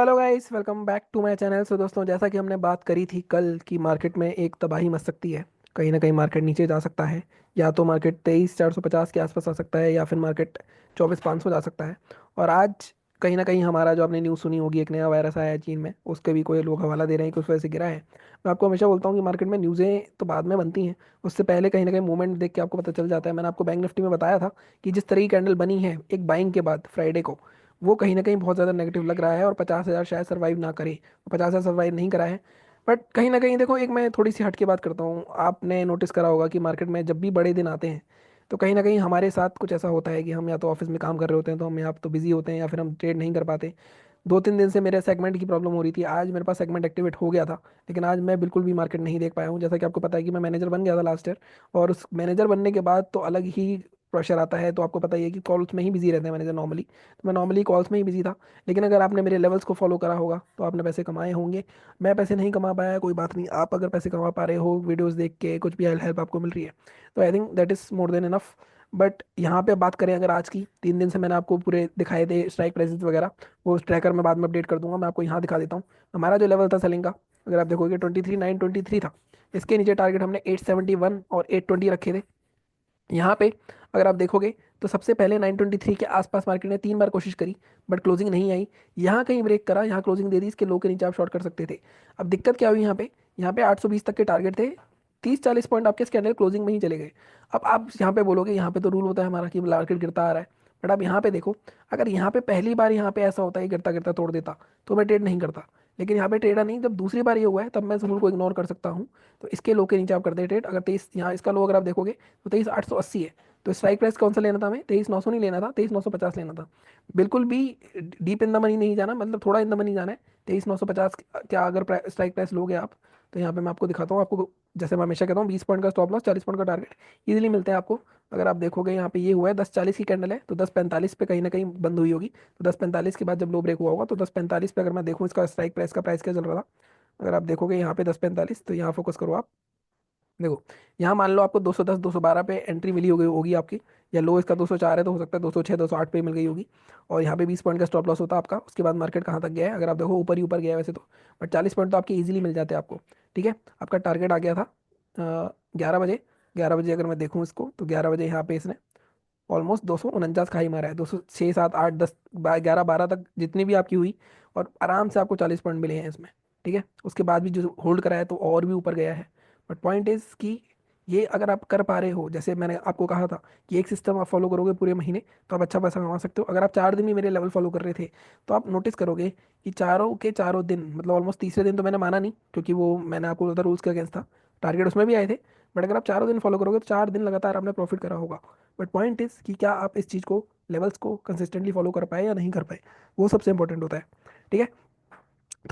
Hello guys, welcome back to my channel. So दोस्तों, जैसा कि हमने बात करी थी कल की मार्केट में एक तबाही मच सकती है। कहीं ना कहीं मार्केट नीचे जा सकता है। या तो मार्केट 23,450 के आसपास आ सकता है, या फिर मार्केट 24,500 जा सकता है। और आज कहीं ना कहीं हमारा जो आपने न्यूज़ सुनी होगी, एक नया वायरस आया है चीन में, उसके भी कोई लोग हवाला दे रहे हैं कि उस वजह से गिरा है। मैं आपको हमेशा बोलता हूँ कि मार्केट में न्यूज़ें तो बाद में बनती हैं, उससे पहले कहीं ना कहीं मूवमेंट देख के आपको पता चल जाता है। मैंने आपको बैंक निफ्टी में बताया था कि जिस तरह की कैंडल बनी है एक बाइंग के बाद फ्राइडे को, वो कहीं ना कहीं बहुत ज़्यादा नेगेटिव लग रहा है। और 50,000 शायद सर्वाइव ना करे, 50,000 सर्वाइव नहीं करा है। बट कहीं ना कहीं देखो, एक मैं थोड़ी सी हट के बात करता हूँ। आपने नोटिस करा होगा कि मार्केट में जब भी बड़े दिन आते हैं तो कहीं ना कहीं हमारे साथ कुछ ऐसा होता है कि हम या तो ऑफिस में काम कर रहे होते हैं तो हम या तो बिजी होते हैं, या फिर हम ट्रेड नहीं कर पाते। 2-3 दिन से मेरे सेगमेंट की प्रॉब्लम हो रही थी। आज मेरे पास सेगमेंट एक्टिवेट हो गया था, लेकिन आज मैं बिल्कुल भी मार्केट नहीं देख पाया हूँ। जैसा कि आपको पता है कि मैं मैनेजर बन गया था लास्ट ईयर, और उस मैनेजर बनने के बाद तो अलग ही प्रेशर आता है। तो आपको पता ही है कि कॉल्स में ही बिजी रहते हैं मैनेजर नॉर्मली। तो मैं नॉर्मली कॉल्स में ही बिजी था। लेकिन अगर आपने मेरे लेवल्स को फॉलो करा होगा तो आपने पैसे कमाए होंगे। मैं पैसे नहीं कमा पाया, कोई बात नहीं। आप अगर पैसे कमा पा रहे हो वीडियोस देख के, कुछ भी हेल्प आपको मिल रही है, तो I think that is more than enough. But यहाँ पे बात करें अगर आज की, 3 दिन से मैंने आपको पूरे दिखाए थे स्ट्राइक प्राइसेस वगैरह। वो ट्रैकर में बाद में अपडेट कर दूंगा। मैं आपको यहाँ दिखा देता हूँ। हमारा जो लेवल था सेलिंग का, अगर आप देखोगे 23,923 था। इसके नीचे टारगेट हमने 871 और 820 रखे थे। यहाँ पे अगर आप देखोगे तो सबसे पहले 923 के आसपास मार्केट ने 3 बार कोशिश करी, बट क्लोजिंग नहीं आई। यहाँ कहीं ब्रेक करा, यहाँ क्लोजिंग दे दी। इसके लो के नीचे आप शॉर्ट कर सकते थे। अब दिक्कत क्या हुई यहाँ पे 820 तक के टारगेट थे। 30-40 पॉइंट आपके स्कैंडल क्लोजिंग में ही चले गए। अब आप यहाँ पे बोलोगे यहाँ पे तो रूल होता है हमारा कि मार्केट गिरता आ रहा है। बट आप यहाँ पे देखो, अगर यहाँ पे पहली बार यहाँ पे ऐसा होता है गिरता गिरता तोड़ देता तो मैं ट्रेड नहीं करता। लेकिन यहाँ पे ट्रेडर नहीं, जब दूसरी बार ये हुआ है तब मैं इस रूल को इग्नोर कर सकता हूँ। तो इसके लो के नीचे आप करते हैं ट्रेड। अगर 23, यहाँ इसका लो अगर आप देखोगे तो 23,880 है। तो स्ट्राइक प्राइस कौन सा लेना था हमें? 23,900 नहीं लेना था, 23,950 लेना था। बिल्कुल भी डीप इन द मनी नहीं जाना, मतलब थोड़ा इन द मनी जाना है। 23,950 क्या अगर स्ट्राइक प्राइस लोगे आप, तो यहाँ पे मैं आपको दिखाता हूँ। आपको जैसे मैं हमेशा कहता हूँ, 20 पॉइंट का स्टॉप लॉस, 40 पॉइंट का टारगेट इजीली मिलते हैं आपको। अगर आप देखोगे यहाँ पे ये हुआ है 10:40 की कैंडल है, तो 10:45 पे कहीं ना कहीं बंद हुई होगी। तो 10:45 के बाद जब लो ब्रेक हुआ होगा, तो 10:45 पे अगर मैं देखूँ इसका स्ट्राइक प्राइस का प्राइस क्या चल रहा था, अगर आप देखोगे यहाँ पे 10:45, तो यहाँ फोकस करो आप। देखो, यहाँ मान लो आपको 210 212 पे एंट्री मिली होगी आपकी, या लो इसका 204 है तो हो सकता है 206 208 पे मिल गई होगी। और यहाँ पे 20 पॉइंट का स्टॉप लॉस होता है आपका। उसके बाद मार्केट कहाँ तक गया है, अगर आप देखो ऊपर ही ऊपर गया है वैसे तो। बट 40 पॉइंट तो आपके इजीली मिल जाते हैं आपको। ठीक है, आपका टारगेट आ गया था 11 बजे। 11 बजे अगर मैं देखूँ इसको, तो 11 बजे यहाँ पे इसने ऑलमोस्ट 249 का ही मारा है। 206 7 8 10 11 12 तक जितनी भी आपकी हुई, और आराम से आपको 40 पॉइंट मिले हैं इसमें। ठीक है, उसके बाद भी जो होल्ड करा है तो और भी ऊपर गया है। बट पॉइंट इज कि ये अगर आप कर पा रहे हो, जैसे मैंने आपको कहा था कि एक सिस्टम आप फॉलो करोगे पूरे महीने, तो आप अच्छा पैसा कमा सकते हो। अगर आप 4 दिन ही मेरे लेवल फॉलो कर रहे थे, तो आप नोटिस करोगे कि चारों के चारों दिन, मतलब ऑलमोस्ट तीसरे दिन तो मैंने माना नहीं, क्योंकि वो मैंने आपको बोला था रूल्स के अगेंस्ट था। टारगेट उसमें भी आए थे। बट अगर आप चारों दिन फॉलो करोगे तो 4 दिन लगातार आपने प्रॉफिट करा होगा। बट पॉइंट इज कि क्या आप इस चीज़ को, लेवल्स को कंसिस्टेंटली फॉलो कर पाए या नहीं कर पाए, वो सबसे इंपॉर्टेंट होता है। ठीक है,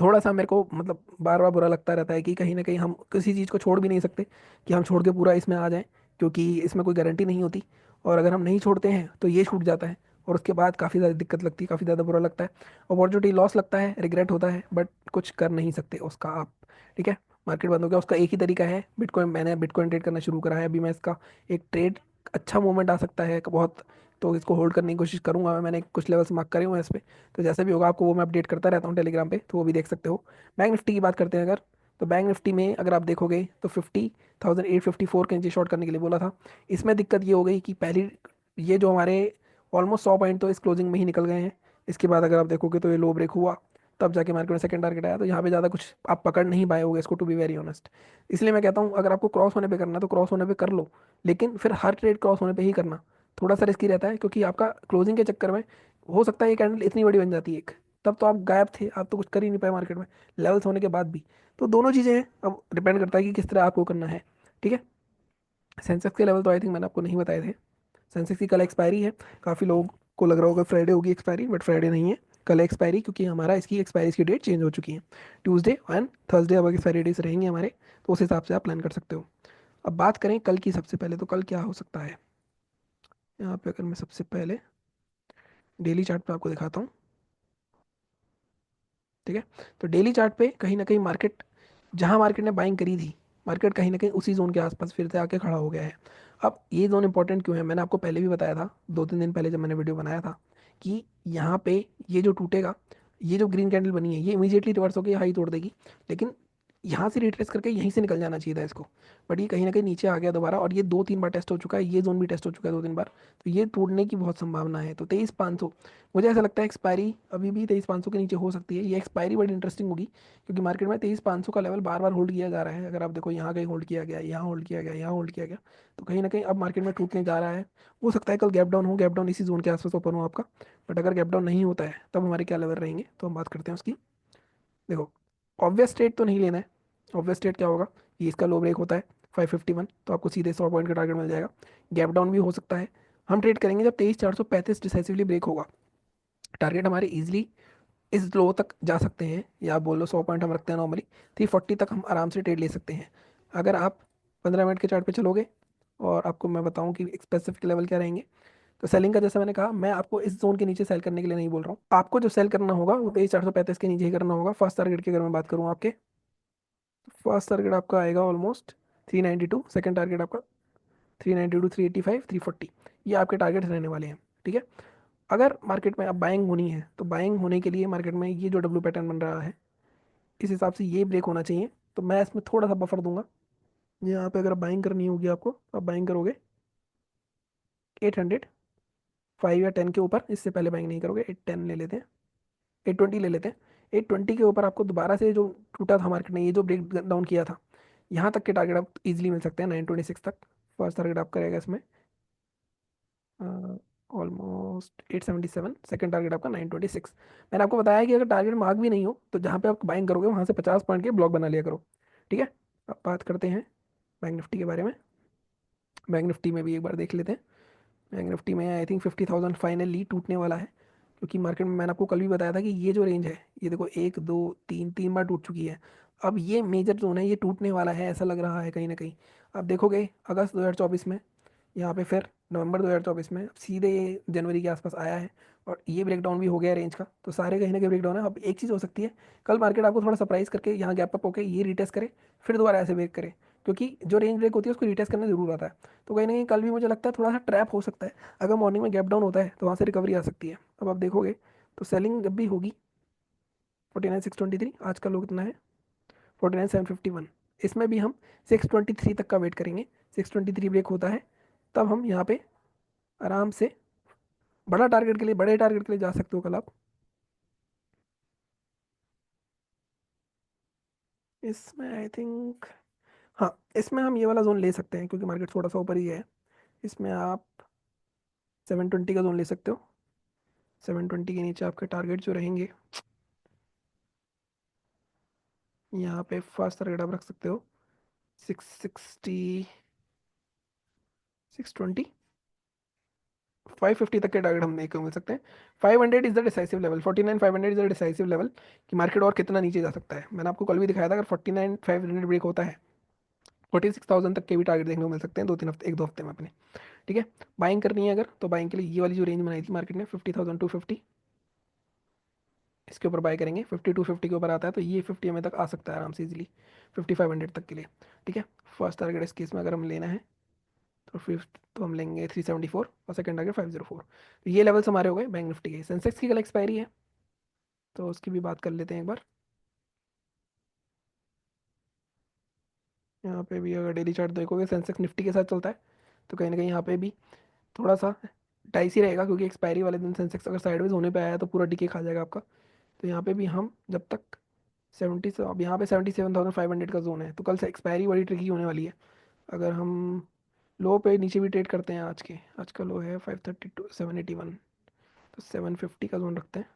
थोड़ा सा मेरे को मतलब बार बार बुरा लगता रहता है कि कहीं ना कहीं हम किसी चीज़ को छोड़ भी नहीं सकते कि हम छोड़ के पूरा इसमें आ जाएं, क्योंकि इसमें कोई गारंटी नहीं होती। और अगर हम नहीं छोड़ते हैं तो ये छूट जाता है, और उसके बाद काफ़ी ज़्यादा दिक्कत लगती है, काफ़ी ज़्यादा बुरा लगता है। अपॉर्चुनिटी लॉस लगता है, रिग्रेट होता है, बट कुछ कर नहीं सकते उसका आप। ठीक है, मार्केट बंद हो गया, उसका एक ही तरीका है बिटकॉइन। मैंने बिटकॉइन ट्रेड करना शुरू करा है अभी। मैं इसका एक ट्रेड, अच्छा मूवमेंट आ सकता है बहुत, तो इसको होल्ड करने की कोशिश करूंगा मैं। मैंने कुछ लेवल्स मार्क करे हुए हैं इस पे। तो जैसे भी होगा आपको वो मैं अपडेट करता रहता हूँ टेलीग्राम पे, तो वो भी देख सकते हो। बैंक निफ्टी की बात करते हैं अगर, तो बैंक निफ्टी में अगर आप देखोगे तो 50,854 के नीचे शॉर्ट करने के लिए बोला था। इसमें दिक्कत ये हो गई कि पहली, ये जो हमारे ऑलमोस्ट 100 पॉइंट तो इस क्लोजिंग में ही निकल गए हैं। इसके बाद अगर आप देखोगे तो ये लो ब्रेक हुआ, तब जाके मार्केट में सेकंड टारगेट आया। तो यहाँ पे ज़्यादा कुछ आप पकड़ नहीं पाए होगे इसको, टू बी वेरी ऑनेस्ट। इसलिए मैं कहता हूँ अगर आपको क्रॉस होने पे करना है तो क्रॉस होने पे कर लो, लेकिन फिर हर ट्रेड क्रॉस होने पे ही करना। थोड़ा सा रिस्की रहता है, क्योंकि आपका क्लोजिंग के चक्कर में हो सकता है ये कैंडल इतनी बड़ी बन जाती है एक, तब तो आप गायब थे, आप तो कुछ कर ही नहीं पाए मार्केट में लेवल्स होने के बाद भी। तो दोनों चीज़ें हैं, अब डिपेंड करता है कि किस तरह आपको करना है। ठीक है, सेंसेक्स के लेवल तो आई थिंक मैंने आपको नहीं बताए थे। सेंसेक्स की कल एक्सपायरी है। काफ़ी लोगों को लग रहा होगा फ्राइडे होगी एक्सपायरी, बट फ्राइडे नहीं है, कल एक्सपायरी। क्योंकि हमारा इसकी एक्सपायरी की डेट चेंज हो चुकी है। ट्यूसडे एंड थर्सडे अब एक्सपायरी डेज रहेंगे हमारे, तो उस हिसाब से आप प्लान कर सकते हो। अब बात करें कल की, सबसे पहले तो कल क्या हो सकता है। यहाँ पे अगर मैं सबसे पहले डेली चार्ट पे आपको दिखाता हूँ। ठीक है, तो डेली चार्ट पे कहीं ना कहीं मार्केट, जहां मार्केट ने बाइंग करी थी, मार्केट कहीं ना कहीं उसी जोन के आसपास फिर से आके खड़ा हो गया है। अब ये जोन इंपॉर्टेंट क्यों है, मैंने आपको पहले भी बताया था, 2-3 दिन पहले जब मैंने वीडियो बनाया था, कि यहाँ पे ये जो टूटेगा, ये जो ग्रीन कैंडल बनी है ये इमीडिएटली रिवर्स होकर हाई तोड़ देगी, लेकिन यहाँ से रिट्रेस करके यहीं से निकल जाना चाहिए था इसको। बट ये कहीं ना कहीं नीचे आ गया दोबारा, और ये 2-3 बार टेस्ट हो चुका है, ये जोन भी टेस्ट हो चुका है 2-3 बार। तो ये टूटने की बहुत संभावना है। तो 23,500 मुझे ऐसा लगता है एक्सपायरी अभी भी 23,500 के नीचे हो सकती है। ये एक्सपायरी बड़ी इंटरेस्टिंग होगी, क्योंकि मार्केट में 23,500 का लेवल बार बार होल्ड किया जा रहा है। अगर आप देखो यहाँ कहीं होल्ड किया गया, यहाँ होल्ड किया गया, यहाँ होल्ड किया गया, तो कहीं ना कहीं अब मार्केट में टूटने जा रहा है। हो सकता है कल गैप डाउन हो, गैप डाउन इसी जोन के आसपास ओपन हो आपका। बट अगर गैप डाउन नहीं होता है तब हमारे क्या लेवल रहेंगे, तो हम बात करते हैं उसकी। देखो, ऑब्वियस स्टेट तो नहीं लेना है। ऑब्वियस स्टेट क्या होगा, ये इसका लो ब्रेक होता है 551, तो आपको सीधे 100 पॉइंट का टारगेट मिल जाएगा। गैप डाउन भी हो सकता है। हम ट्रेड करेंगे जब 23,435 डिसाइसिवली ब्रेक होगा। टारगेट हमारे इजीली इस लो तक जा सकते हैं, या आप बोल लो 100 पॉइंट हम रखते हैं नॉर्मली, 340 तक हम आराम से ट्रेड ले सकते हैं। अगर आप 15 मिनट के चार्ट पे चलोगे, और आपको मैं बताऊं कि स्पेसिफिक लेवल क्या रहेंगे, तो सेलिंग का जैसा मैंने कहा, मैं आपको इस जोन के नीचे सेल करने के लिए नहीं बोल रहा हूँ। आपको जो सेल करना होगा वो 23,435 के नीचे ही करना होगा। फर्स्ट टारगेट की अगर मैं बात करूँ आपके, फर्स्ट टारगेट आपका आएगा ऑलमोस्ट 392, सेकंड टारगेट आपका 392, 385, 340। ये आपके टारगेट्स रहने वाले हैं। ठीक है। अगर मार्केट में अब बाइंग होनी है, तो बाइंग होने के लिए मार्केट में ये जो डब्ल्यू पैटर्न बन रहा है, इस हिसाब से ये ब्रेक होना चाहिए। तो मैं इसमें थोड़ा सा बफर दूंगा। यहाँ पे अगर बाइंग करनी होगी आपको, तो आप बाइंग करोगे 800, 5 या 10 के ऊपर। इससे पहले बाइंग नहीं करोगे। 810 ले लेते हैं, 820 ले लेते हैं। 820 के ऊपर आपको दोबारा से जो टूटा था मार्केट ने, ये जो ब्रेक डाउन किया था, यहाँ तक के टारगेट आप इजीली मिल सकते हैं 926 तक। फर्स्ट टारगेट आपका रहेगा इसमें ऑलमोस्ट 877, सेकंड टारगेट आपका 926। मैंने आपको बताया कि अगर टारगेट मार्क भी नहीं हो, तो जहाँ पे आप बाइंग करोगे वहाँ से 50 पॉइंट के ब्लॉक बना लिया करो। ठीक है। अब बात करते हैं बैंक निफ्टी के बारे में। बैंक निफ्टी में भी एक बार देख लेते हैं। बैंक निफ्टी में आई थिंक 50,000 फाइनली टूटने वाला है, क्योंकि मार्केट में मैंने आपको कल भी बताया था कि ये जो रेंज है, ये देखो 1, 2, 3 3 बार टूट चुकी है। अब ये मेजर जोन है, ये टूटने वाला है ऐसा लग रहा है कहीं ना कहीं। अब देखोगे अगस्त 2024 में, यहाँ पे फिर नवंबर 2024 में, अब सीधे ये जनवरी के आसपास आया है, और ये ब्रेकडाउन भी हो गया रेंज का। तो सारे कहीं ना कहीं ब्रेकडाउन है। अब एक चीज़ हो सकती है, कल मार्केट आपको थोड़ा सरप्राइज करके यहाँ गैप अप होकर ये रिटेस्ट करे, फिर दोबारा ऐसे ब्रेक करे, क्योंकि जो रेंज ब्रेक होती है उसको रिटेस्ट करना जरूर आता है। तो कहीं ना कहीं कल भी मुझे लगता है थोड़ा सा ट्रैप हो सकता है। अगर मॉर्निंग में गैप डाउन होता है तो वहाँ से रिकवरी आ सकती है। अब आप देखोगे तो सेलिंग जब भी होगी 49,623, आज का लो कितना है 49,751, इसमें भी हम 623 तक का वेट करेंगे। 623 ब्रेक होता है तब हम यहाँ पे आराम से बड़े टारगेट के लिए जा सकते हो कल आप। इसमें आई थिंक, हाँ, इसमें हम ये वाला जोन ले सकते हैं, क्योंकि मार्केट थोड़ा सा ऊपर ही है। इसमें आप 720 का जोन ले सकते हो। 720 के नीचे आपके टारगेट जो रहेंगे, यहाँ पे फर्स्ट टारगेट आप रख सकते हो 660, 620, 550 तक के टारगेट हम देखने को मिल सकते हैं। 500 is the decisive level, 49,500 is the decisive level, कि मार्केट और कितना नीचे जा सकता है। मैंने आपको कल भी दिखाया था, अगर 49,500 ब्रेक होता है, 46,000 तक के भी टारगेट देखने को मिल सकते हैं 2-3 हफ्ते, 1-2 हफ्ते में अपने। ठीक है। बाइंग करनी है अगर, तो बाइंग के लिए ये वाली जो रेंज बनाई थी मार्केट ने 50,250, इसके ऊपर बाय करेंगे। 5250 के ऊपर आता है तो ये 50 में तक आ सकता है आराम से इजीली, 5500 तक के लिए। ठीक है। फर्स्ट टारगेट इस केस में अगर हम लेना है, तो फिफ्थ तो हम लेंगे 374, और सेकंड टारगेट 504। तो ये लेवल्स हमारे हो गए बैंक निफ्टी के। सेंसेक्स की कल एक्सपायरी है, तो उसकी भी बात कर लेते हैं एक बार। यहाँ पे भी अगर डेली चार्ट देखोगे, सेंसेक्स निफ्टी के साथ चलता है, तो कहीं ना कहीं यहाँ पे भी थोड़ा सा टाइस ही रहेगा, क्योंकि एक्सपायरी वाले दिन सेंसेक्स अगर साइडवेज होने पे आया तो पूरा डीके खा जाएगा आपका। तो यहाँ पे भी हम जब तक 70 से, अब यहाँ पे 77,500 का जोन है, तो कल से एक्सपायरी बड़ी ट्रिकी होने वाली है। अगर हम लो पे नीचे भी ट्रेड करते हैं, आज का लो है 532, 781, तो 750 का जोन रखते हैं।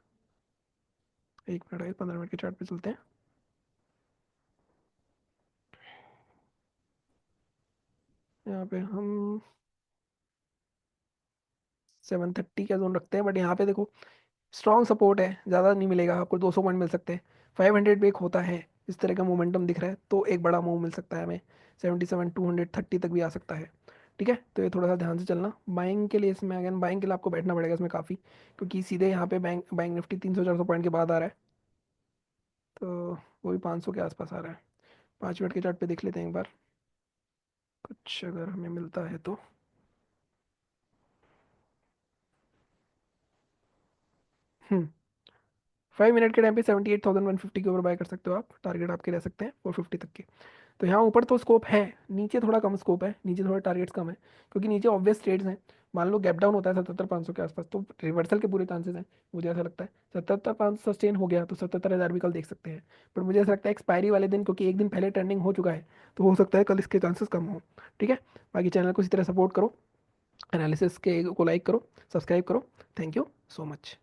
1 मिनट आगे 15 मिनट के चार्ट पे चलते हैं। यहाँ पे हम 730 का जोन रखते हैं। बट यहाँ पे देखो स्ट्रॉन्ग सपोर्ट है, ज़्यादा नहीं मिलेगा आपको, 200 पॉइंट मिल सकते हैं। 500 ब्रेक होता है, इस तरह का मोमेंटम दिख रहा है, तो एक बड़ा मूव मिल सकता है हमें। 77, 230 तक भी आ सकता है। ठीक है। तो ये थोड़ा सा ध्यान से चलना। बाइंग के लिए इसमें, अगेन बाइंग के लिए आपको बैठना पड़ेगा इसमें काफ़ी, क्योंकि सीधे यहाँ पे बैंक निफ्टी 300-400 पॉइंट के बाद आ रहा है। तो वो भी 500 के आसपास आ रहा है। 5 मिनट के चार्ट पे देख लेते हैं एक बार, कुछ अगर हमें मिलता है तो। हम्म 5 मिनट के टाइम पे 78,150 के ऊपर बाय कर सकते हो आप, टारगेट आपके रह सकते हैं 450 तक के। तो यहाँ ऊपर तो स्कोप है, नीचे थोड़ा कम स्कोप है, नीचे थोड़ा टारगेट्स कम है, क्योंकि नीचे ऑब्वियस ट्रेड्स हैं। मान लो गैप डाउन होता है 77,500 के आसपास, तो रिवर्सल के पूरे चांसेस हैं। मुझे ऐसा लगता है 77,500 सस्टेन हो गया तो 77,000 भी कल देख सकते हैं। पर मुझे ऐसा लगता है एक्सपायरी वाले दिन, क्योंकि एक दिन पहले ट्रेंडिंग हो चुका है, तो हो सकता है कल इसके चांसेस कम हो। ठीक है, बाकी चैनल को इसी तरह सपोर्ट करो, एनालिसिस के को लाइक करो, सब्सक्राइब करो। Thank you so much.